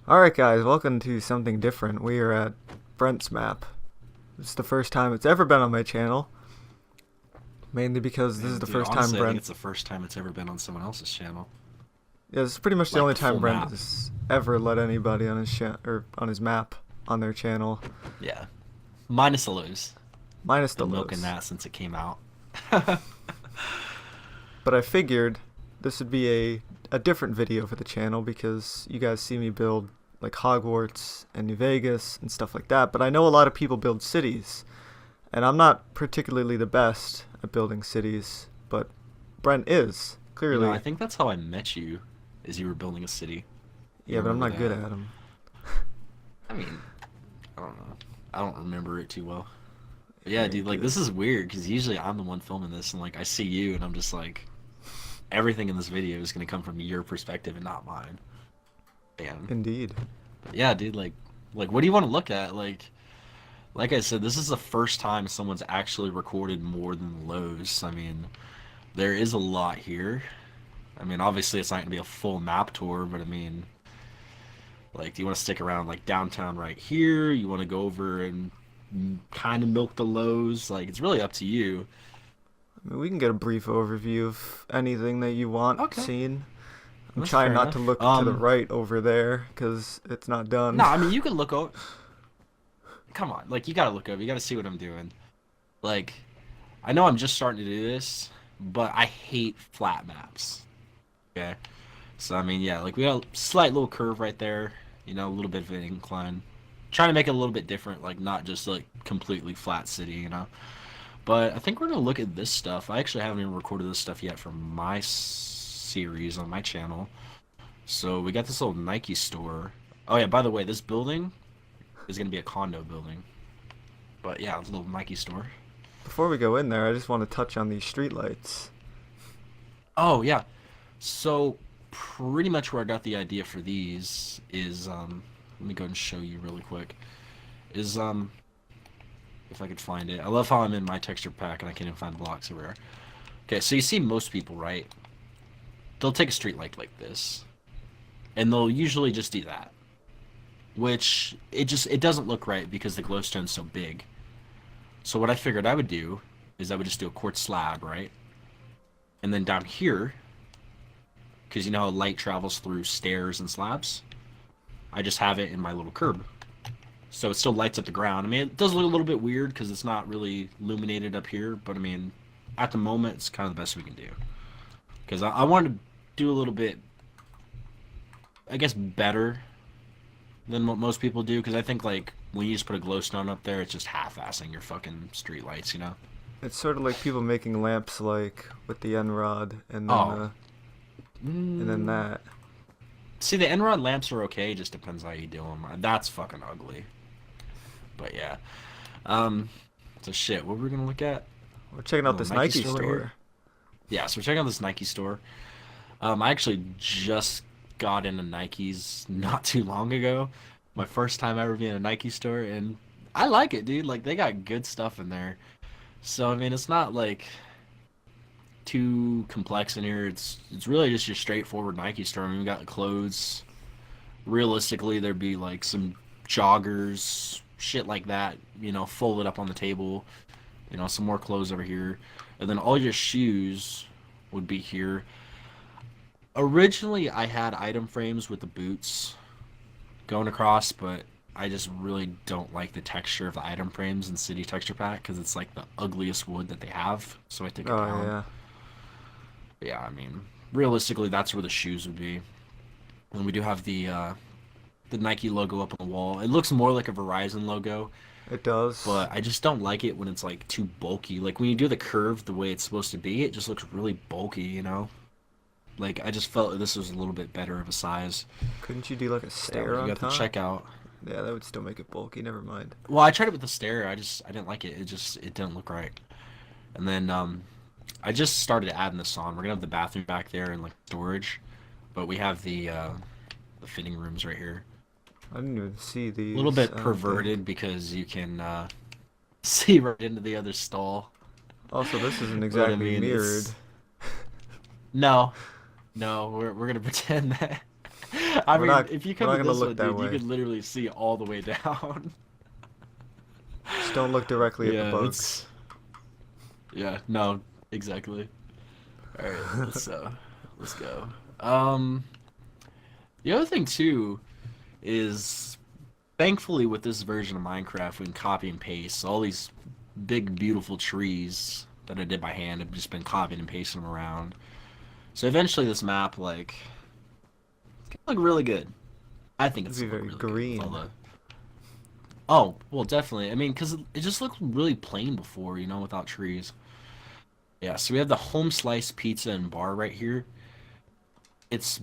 Alright guys, welcome to something different. We are at Brent's map. It's the first time it's ever been on my channel. Mainly because this is Man, the dude, first time honestly, I think Brent... it's the first time it's ever been on someone else's channel. Yeah, this is pretty much the Like only the time full Brent map. has ever let anybody on his or on his map on their channel. Yeah. Minus the lows. Minus the Been milking lows. that since it came out. But I figured this would be a different video for the channel because you guys see me build like Hogwarts and New Vegas and stuff like that. But I know a lot of people build cities. And I'm not particularly the best at building cities, but Brent is, I clearly. think that's how I met you, is you were building a city. You Yeah, but I'm remember not good that? at them. I mean, I don't know. I don't remember it too well. But Yeah, yeah, you're dude, like good. this is weird because usually I'm the one filming this and like I see you and I'm just like, everything in this video is gonna come from your perspective and not mine. Damn. Indeed. But yeah, dude, like what do you want to look at? Like I said, this is the first time someone's actually recorded more than lows. I mean, there is a lot here. I mean, obviously it's not going to be a full map tour, but I mean, like, do you want to stick around like downtown right here? You want to go over and kind of milk the lows? Like, it's really up to you. I mean, we can get a brief overview of anything that you want Okay, seen. I'm that's trying fair not to enough. look to the right over there because it's not No, done. I mean, you can look over. Come on, like, you got to look over. You got to see what I'm doing. Like, I know I'm just starting to do this, but I hate flat maps. Okay. So I mean, yeah, like we got a slight little curve right there, a little bit of an incline. Trying to make it a little bit different, like not just like completely flat city. But I think we're gonna look at this stuff. I actually haven't even recorded this stuff yet for my series on my channel. So we got this little Nike store. Oh yeah, by the way, this building is gonna be a condo building. But yeah, a little Nike store. Before we go in there, I just want to touch on these streetlights. Oh yeah, so pretty much where I got the idea for these is let me go and show you really quick. Is if I could find it. I love how I'm in my texture pack and I can't even find blocks everywhere. Okay, so you see most people, right? They'll take a street light like this, and they'll usually just do that. Which it doesn't look right because the glowstone's so big. So what I figured I would do is I would just do a quartz slab, right? And then down here, because you know how light travels through stairs and slabs, I just have it in my little curb. So it still lights up the ground. I mean, it does look a little bit weird because it's not really illuminated up here, but I mean, at the moment, it's kind of the best we can do. Because I wanted to do a little bit, I guess, better than what most people do. Because I think, like, when you just put a glowstone up there, it's just half-assing your fucking street lights. It's sort of like people making lamps like with the end rod Oh. and then Mm. that. See, the Enrod lamps are okay, just depends how you do them. That's fucking ugly. But yeah. Um, so shit, what were we gonna look at? We're checking A out little this Nike Nike store right here. store. Yeah, so we're checking out this Nike store. I actually just got into Nikes not too long ago. My first time ever being in a Nike store, and I like it, dude. Like they got good stuff in there. So I mean, it's not like too complex in here. It's really just your straightforward Nike store. I mean, we got the clothes. Realistically, there'd be like some joggers, shit like that, folded up on the table. Some more clothes over here, and then all your shoes would be here. Originally, I had item frames with the boots going across, but I just really don't like the texture of the item frames in City Texture Pack because it's like the ugliest wood that they have, so I took it Oh down. yeah. But yeah, I mean, realistically, that's where the shoes would be. And we do have the Nike logo up on the wall. It looks more like a Verizon logo, It does. but I just don't like it when it's like too bulky. Like when you do the curve the way it's supposed to be, it just looks really bulky. Like I just felt this was a little bit better of a size. Couldn't you do like a Yeah, stair like you on got the top? checkout. Yeah, that would still make it bulky. Never mind. Well, I tried it with the stair. I didn't like it. It didn't look right. And then I just started adding this on. We're gonna have the bathroom back there and like storage, but we have the fitting rooms right here. I didn't even see A little these, bit I don't think. perverted because you can see right into the other stall. Also, this isn't But I exactly mean, mirrored. it's no, no. We're gonna pretend that I We're mean, not if you we're come not to gonna this look one, that dude, you way. could literally see all the way down. Just don't look directly at the Yeah, bugs. it's yeah, no, exactly. All right, let's go. Um, the other thing too is thankfully with this version of Minecraft, we can copy and paste. So all these big beautiful trees that I did by hand have just been copying and pasting them around. So eventually, this map it's gonna look really good. I think It'd it's be gonna look very really good with all green. the. Oh, well, definitely. I mean, because it just looked really plain before, without trees. Yeah, so we have the home slice pizza and bar right here. It's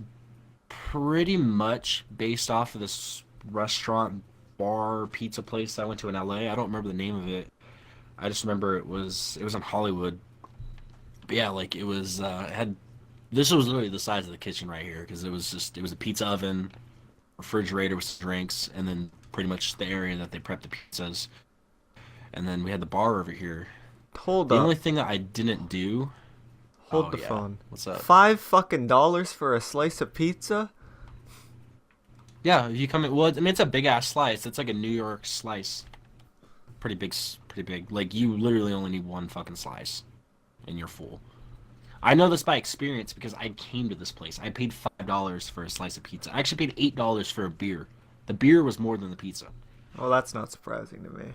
pretty much based off of this restaurant bar pizza place I went to in LA. I don't remember the name of it. I just remember it was in Hollywood. But yeah, like it had this was literally the size of the kitchen right here because it was a pizza oven, refrigerator with drinks, and then pretty much the area that they prep the pizzas. And then we had the bar over here. Hold The up. only thing that I didn't do. Hold Oh the yeah, phone. what's up? $5 for a slice of pizza? Yeah, if you come in, well, I mean it's a big ass slice. It's like a New York slice. Pretty big. Like you literally only need one fucking slice, and you're full. I know this by experience because I came to this place. I paid $5 for a slice of pizza. I actually paid $8 for a beer. The beer was more than the pizza. Well, that's not surprising to me.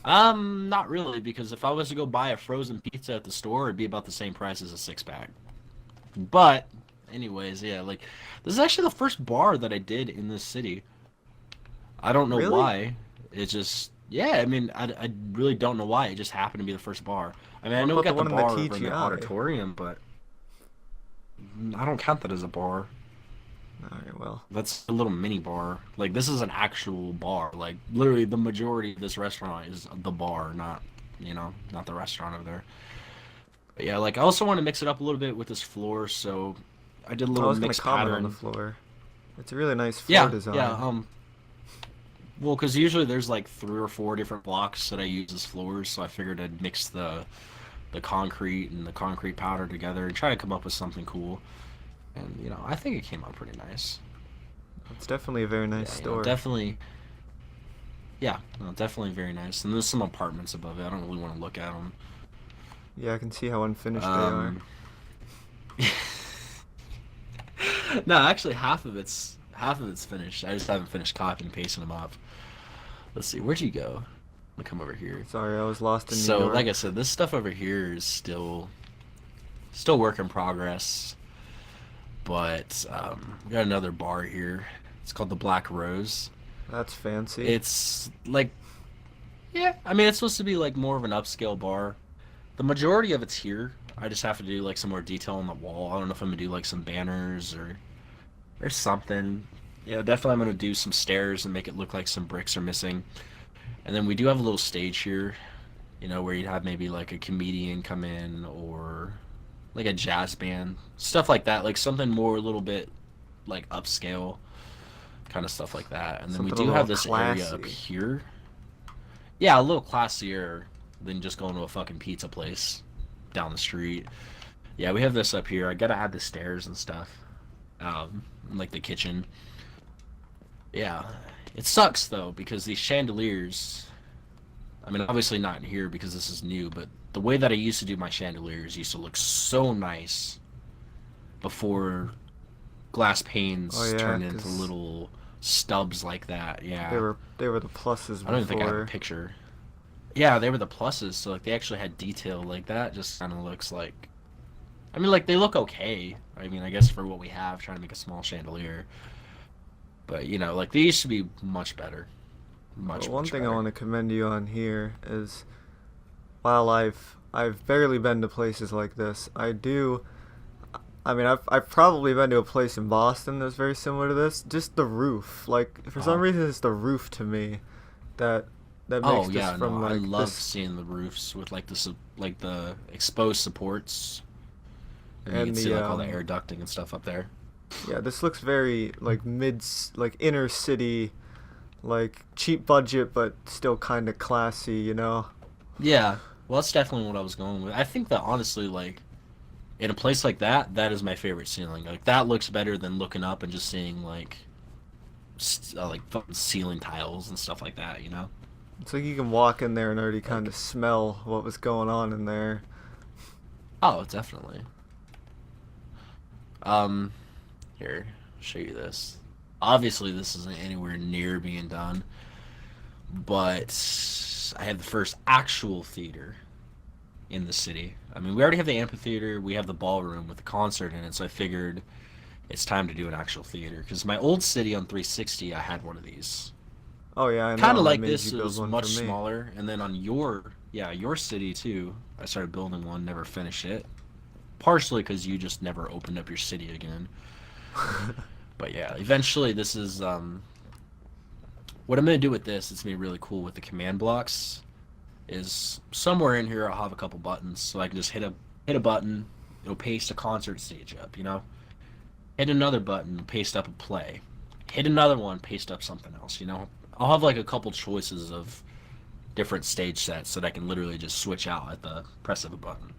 Not really, because if I was to go buy a frozen pizza at the store, it'd be about the same price as a six pack. But, anyways, yeah, like this is actually the first bar that I did in this city. I don't know Really? why. It just, yeah, I mean, I really don't know why. It just happened to be the first bar. I mean, I What know we about the got the one in the bar over in the TGI? auditorium, but I don't count that as a bar. Alright, well. That's a little mini bar. Like this is an actual bar. Like literally the majority of this restaurant is the bar, not the restaurant over there. But yeah, like I also want to mix it up a little bit with this floor, so I did a I little was gonna mixed comment on the pattern. floor. It's a really nice floor Yeah, design. yeah, well, because usually there's like 3 or 4 different blocks that I use as floors, so I figured I'd mix the concrete and the concrete powder together and try to come up with something cool. And I think it came out pretty nice. It's definitely a very nice Yeah, store. definitely. Yeah, no, definitely very nice. And there's some apartments above it. I don't really want to look at them. Yeah, I can see how unfinished they are. Um, no, actually, half of it's finished. I just haven't finished copying and pasting them up. Let's see, where'd you go? Let me come over here. Sorry, I was lost in New So, like I York. said, this stuff over here is still work in progress. But we got another bar here. It's called the Black Rose. That's fancy. It's like, yeah, I mean, it's supposed to be like more of an upscale bar. The majority of it's here. I just have to do like some more detail on the wall. I don't know if I'm gonna do like some banners or something. Yeah, definitely I'm gonna do some stairs and make it look like some bricks are missing. And then we do have a little stage here, where you'd have maybe like a comedian come in or like a jazz band, stuff like that, like something more a little bit like upscale kind of stuff like that. And then we Something a do little have this area up classy. here. Yeah, a little classier than just going to a fucking pizza place down the street. Yeah, we have this up here. I gotta add the stairs and stuff. Like the kitchen. Yeah. It sucks though, because these chandeliers, I mean, obviously not in here because this is new, but the way that I used to do my chandeliers used to look so nice before glass Oh panes yeah, turned into 'cause little stubs like that. they Yeah. were the pluses I don't even think I have a before. picture. Yeah, they were the pluses, so like they actually had detail like that. Just kind of looks like, I mean, like they look okay. I mean, I guess for what we have, trying to make a small chandelier. But like they used to be much better, But much one much thing I better. want to commend you on here is while I've barely been to places like this, I mean, I've probably been to a place in Boston that's very similar to this. Just the roof, like for some Uh, reason, it's the roof to me that makes oh this yeah, no, from I like love this seeing the roofs with like like the exposed supports, and you can and see the like all the air ducting and stuff up there. yeah, this looks very like like inner city, like cheap budget but still kind of classy, you know. Yeah, well, that's definitely what I was going with. I think that honestly, like in a place like that, that is my favorite ceiling. Like that looks better than looking up and just seeing like fucking ceiling tiles and stuff like that. You know? It's like you can walk in there and already kind Like, of smell what was going on in there. oh, definitely. Um, Here, show you this. Obviously, this isn't anywhere near being done, but I have the first actual theater in the city. I mean, we already have the amphitheater, we have the ballroom with the concert in it, so I figured it's time to do an actual theater. Because my old city on 360, I had one of these. Oh yeah, I Kind of know. I like made this, you it build was one for much me. smaller. And then on your city too, I started building one, never finished it. Partially because you just never opened up your city again. But yeah, eventually this is what I'm gonna do with this. It's gonna be really cool with the command blocks. Is somewhere in here I'll have a couple buttons so I can just hit a button, it'll paste a concert stage up, you know. Hit another button, paste up a play. Hit another one, paste up something else, you know. I'll have like a couple choices of different stage sets that I can literally just switch out at the press of a button.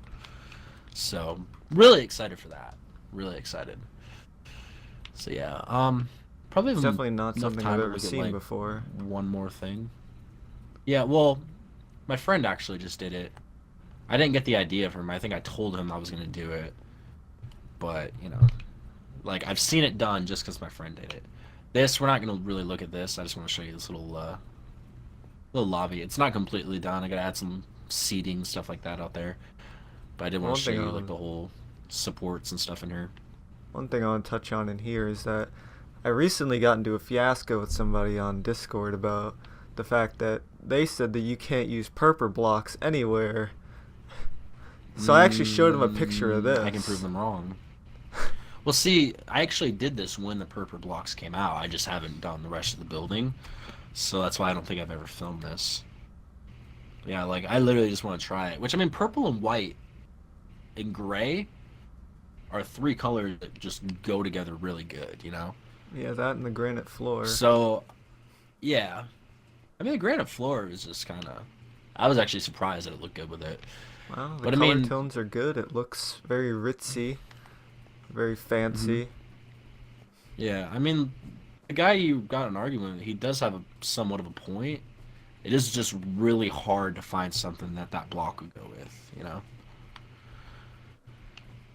So really excited for that. Really excited. So yeah, probably It's have definitely not enough something I've time to ever look at seen like before. one more thing. Yeah, well, my friend actually just did it. I didn't get the idea from him. I think I told him I was gonna do it, but you know, like I've seen it done just because my friend did it. This we're not gonna really look at this. I just want to show you this little lobby. It's not completely done. I gotta add some seating stuff like that out there, but I did want One to show thing you like on the whole supports and stuff in here. one thing I want to touch on in here is that I recently got into a fiasco with somebody on Discord about the fact that they said that you can't use purple blocks anywhere. So I actually showed them a picture of I can prove this. them wrong. Well, see, I actually did this when the purple blocks came out. I just haven't done the rest of the building, so that's why I don't think I've ever filmed this. Yeah, like I literally just want to try it. Which I mean, purple and white and gray are three colors that just go together really good, you know? Yeah, that and the granite floor. So, yeah. I mean, the granite floor is just kind of. I was actually surprised that it looked good with it. Wow, the But I color mean, tones are good. It looks very ritzy, very mhm. fancy. Yeah, I mean, the guy you got in an argument with, he does have a somewhat of a point. It is just really hard to find something that that block would go with, you know?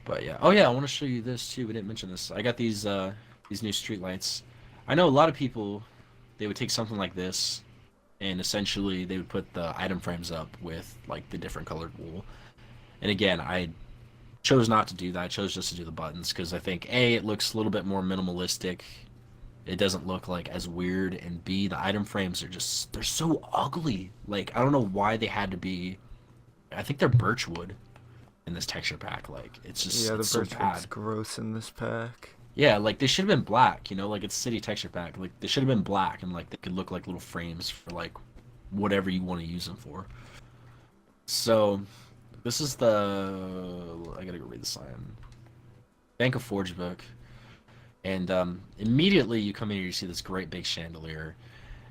But yeah. Oh yeah, I want to show you this too. We didn't mention this. I got these new street lights. I know a lot of people they would take something like this and essentially they would put the item frames up with like the different colored wool. And again, I chose not to do that. I chose just to do the buttons because I think A, it looks a little bit more minimalistic. It doesn't look like as weird, and B, the item frames are just they're so ugly. Like I don't know why they had to be. I think they're birchwood in this texture pack. Like it's just Yeah, the it's so birch wood's bad. gross in this pack. Yeah, like they should have been black. You know, like it's city texture pack. Like they should have been black, and like they could look like little frames for like whatever you want to use them for. So this is the I gotta go read the sign. Bank of Forgebook. And immediately you come in here, you see this great big chandelier.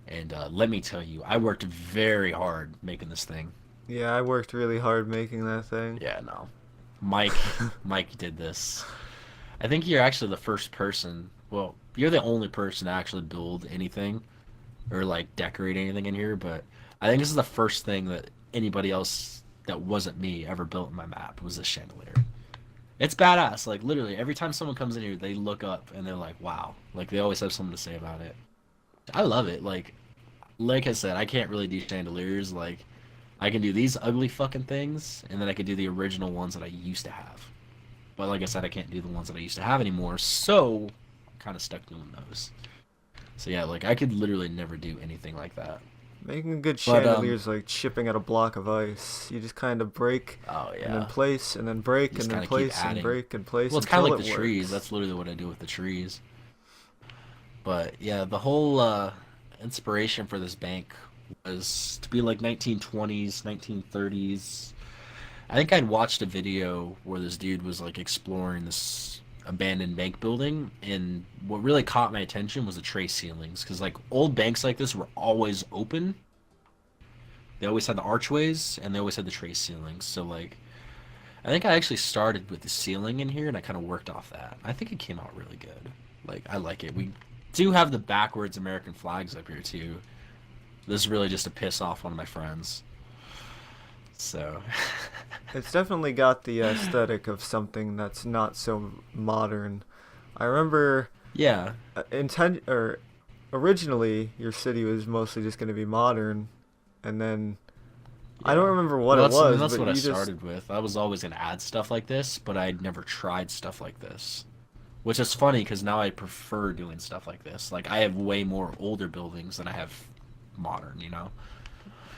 And let me tell you, I worked very hard making this thing. Yeah, I worked really hard making that thing. Yeah, no. Mike, Mike did this. I think you're actually the first person. Well, you're the only person to actually build anything or like decorate anything in here. But I think this is the first thing that anybody else that wasn't me ever built in my map was this chandelier. It's badass. Like literally, every time someone comes in here, they look up and they're like, "Wow!" Like they always have something to say about it. I love it. Like I said, I can't really do chandeliers. Like I can do these ugly fucking things, and then I could do the original ones that I used to have. But like I said, I can't do the ones that I used to have anymore. So I'm kind of stuck doing those. So yeah, like I could literally never do anything like that. Making a good But chandelier is like chipping at a block of ice. You just kind of break oh and then yeah, place and then you break and just then kind of keep place and adding. break and place Well, it's kind of until like it the trees. works. That's literally what I do with the trees. But yeah, the whole inspiration for this bank was to be like 1920s, 1930s. I think I'd watched a video where this dude was like exploring this abandoned bank building, and what really caught my attention was the tray ceilings, because like old banks like this were always open. They always had the archways, and they always had the tray ceilings. So like, I think I actually started with the ceiling in here, and I kind of worked off that. I think it came out really good. Like, I like it. We do have the backwards American flags up here, too. This is really just to piss off one of my friends. So, It's definitely got the aesthetic of something that's not so modern. I remember yeah, originally your city was mostly just going to be modern, and then I don't yeah. remember what Well, it was, that's but what I you just started with. I was always gonna add stuff like this, but I'd never tried stuff like this. Which is funny because now I prefer doing stuff like this. Like I have way more older buildings than I have modern. You know,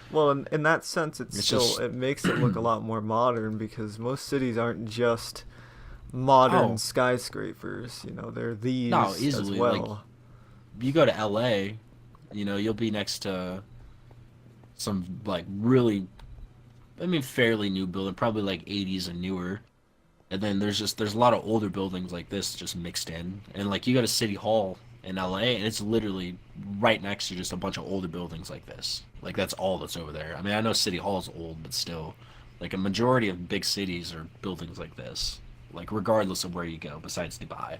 well, in that sense, it's just it makes it look a lot more modern because most cities aren't just modern oh skyscrapers. You know, they're no, these as easily like well. you go to LA, you know, you'll be next to some like really, I mean, fairly new building, probably like 80s and newer. And then there's a lot of older buildings like this just mixed in. And like you go to City Hall in LA and it's literally right next to just a bunch of older buildings like this. Like that's all that's over there. I mean, I know City Hall's old, but still, like a majority of big cities are buildings like this. Like regardless of where you go, besides Dubai.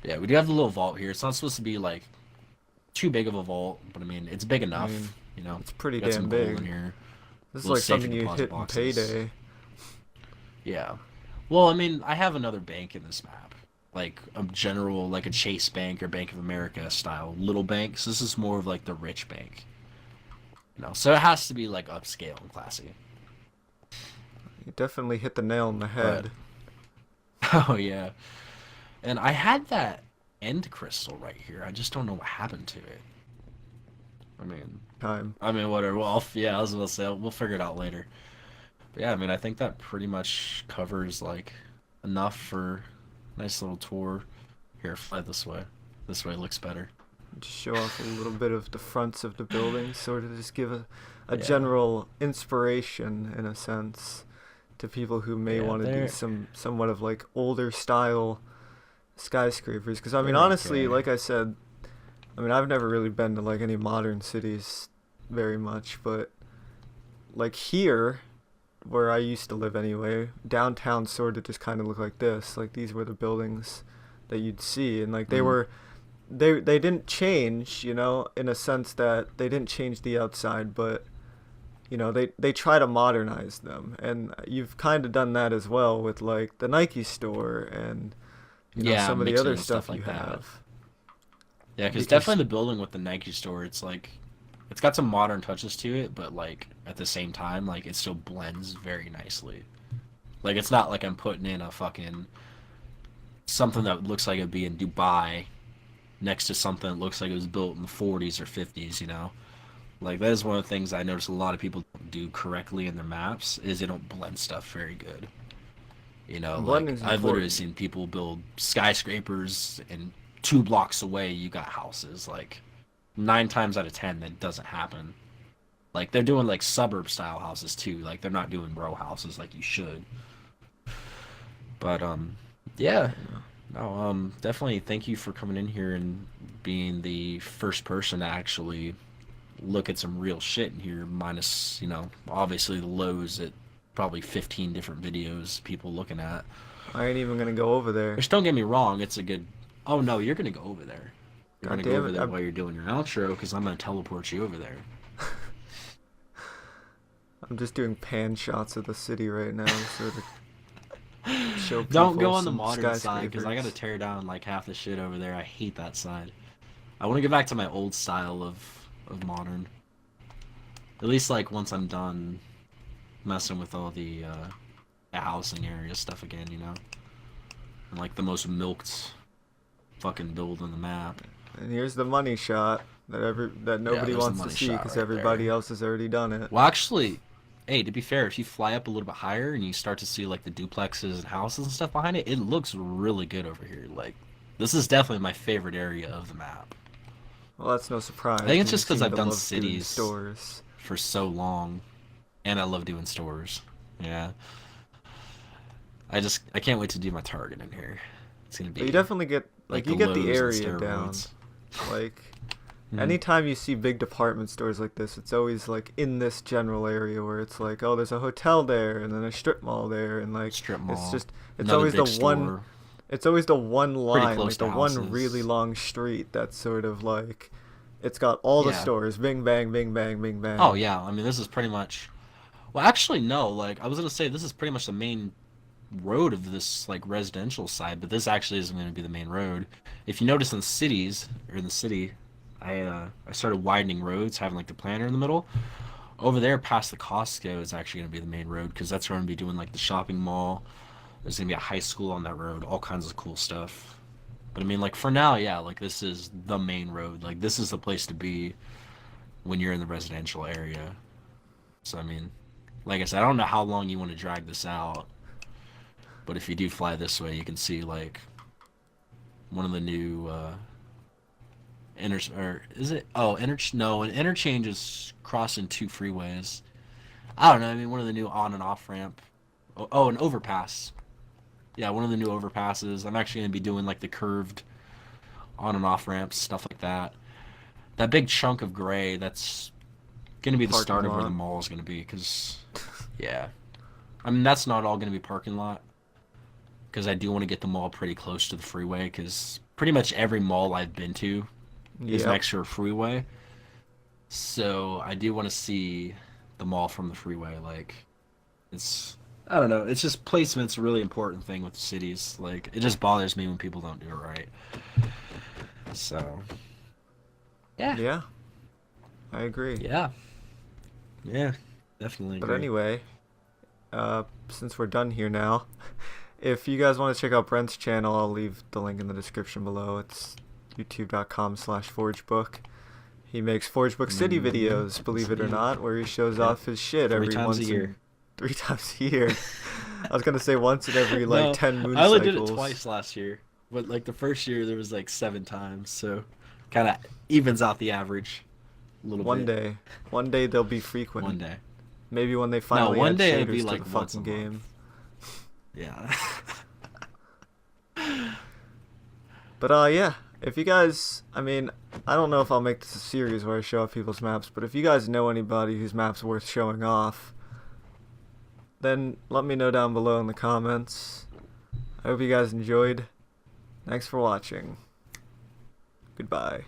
Yeah, we do have the little vault here. It's not supposed to be like too big of a vault, but I mean, it's big I mean, enough. You know, it's pretty got damn some gold in big. here, This is little like safe something you deposit hit in boxes. Payday. Yeah. Well, I mean, I have another bank in this map, like a general, like a Chase Bank or Bank of America style little banks. This is more of like the rich bank, you know. So it has to be like upscale and classy. You definitely hit the nail on the But head. oh yeah, and I had that end crystal right here. I just don't know what happened to it. I mean, Time. whatever. Well, yeah, I was gonna say we'll figure it out later. But yeah, I mean, I think that pretty much covers like enough for a nice little tour. Here, fly this way. This way looks better. Just show off a little bit of the fronts of the buildings, sort of just give a Yeah, general inspiration, in a sense, to people who may yeah, want to do somewhat of like older style skyscrapers. Because I mean, they're honestly, okay. like I said, I mean, I've never really been to like any modern cities very much, but like here, where I used to live anyway, downtown sort of just kind of looked like this. Like these were the buildings that you'd see, and like Mm, they didn't change, you know, in a sense that they didn't change the outside, but you know they try to modernize them, and you've kind of done that as well with like the Nike store and you know yeah, some of the mixing other and stuff stuff you like that. have Yeah, because because definitely the building with the Nike store, it's like it's got some modern touches to it, but like at the same time, like it still blends very nicely. Like it's not like I'm putting in a fucking something that looks like it'd be in Dubai next to something that looks like it was built in the 40s or 50s, you know? Like that is one of the things I notice a lot of people don't do correctly in their maps is they don't blend stuff very good. You know, like blending's I've literally important. seen people build skyscrapers and 2 blocks away you got houses. Like 9 times out of 10 that doesn't happen. Like they're doing like suburb style houses too. Like they're not doing row houses like you should. But yeah. Yeah. No, definitely thank you for coming in here and being the first person to actually look at some real shit in here, minus, you know, obviously the lows at probably 15 different videos people looking at. I ain't even gonna go over there. Which don't get me wrong, it's a good. Oh no, you're gonna go over there. You're God gonna go damn over it! there while you're doing your outro because I'm gonna teleport you over there. I'm just doing pan shots of the city right now, sort of show Don't people go on the some modern side because I gotta skyscrapers. tear down like half the shit over there. I hate that side. I want to get back to my old style of modern. At least like once I'm done messing with all the housing area stuff again, you know, and like the most milked fucking build on the map. And here's the money shot that Yeah, nobody there's the wants to money see shot because right everybody there. else has already done it. Well, actually, hey, to be fair, if you fly up a little bit higher and you start to see like the duplexes and houses and stuff behind it, it looks really good over here. Like, this is definitely my favorite area of the map. Well, that's no I surprise think it's because you just because seem I've to done love doing cities stores. for so long, and I love doing stores. Yeah, I can't wait to do my target in here. It's gonna But you be definitely get like like the you get the lows and area down. steroids. Like Mhm. anytime you see big department stores like this, it's always like in this general area where it's like, oh, there's a hotel there and then a strip mall there, and like Strip it's mall, just it's another always the big one store, it's always the one pretty line, close like the to one really houses. long street that's sort of like it's got all the Yeah. stores, bing bang, bing bang, bing Oh bang. yeah. I mean, this is pretty much. Well, actually, no. Like, I was gonna say this is pretty much the main road of this like residential side, but this actually isn't going to be the main road. If you notice in cities or in the city, I started widening roads, having like the planter in the middle. Over there, past the Costco, is actually going to be the main road because that's where I'm going to be doing like the shopping mall. There's going to be a high school on that road, all kinds of cool stuff. But I mean, like for now, yeah, like this is the main road. Like this is the place to be when you're in the residential area. So I mean, like I said, I don't know how long you want to drag this out, but if you do fly this way, you can see like one of the new or is it? Oh, no, an interchange is crossing two freeways. I don't know. I mean, one of the new on and off ramp. Oh, an overpass. Yeah, one of the new overpasses. I'm actually gonna be doing like the curved on and off ramps, stuff like that. That big chunk of gray, that's gonna be the Parking start of where the lot. mall is gonna be. Cause yeah, I mean that's not all gonna be parking lot. Because I do want to get the mall pretty close to the freeway. Because pretty much every mall I've been to is Yep. next to a freeway. So I do want to see the mall from the freeway. Like, it's I don't know. It's just placement's a really important thing with cities. Like, it just bothers me when people don't do it right. So yeah, Yeah, I agree. yeah, yeah, definitely But agree. anyway, since we're done here now, if you guys want to check out Brent's channel, I'll leave the link in the description below. It's youtube.com/forgebook. He makes Forgebook City Mm-hmm. videos, Yes, believe it or indeed. not, where he shows Yep. off his shit Three every times a once year. in 3 times a year. I was gonna say once in every like No, 10 moon I only did it cycles. twice last year. But like the first year there was like 7 times, so kind of evens out the average a little One bit. day, one day they'll be One frequent. day. Maybe when they No, finally one add day it'll be shaders to the like once a fucking month. game. Yeah. But yeah, if you guys, I mean, I don't know if I'll make this a series where I show off people's maps, but if you guys know anybody whose map's worth showing off, then let me know down below in the comments. I hope you guys enjoyed. Thanks for watching. Goodbye.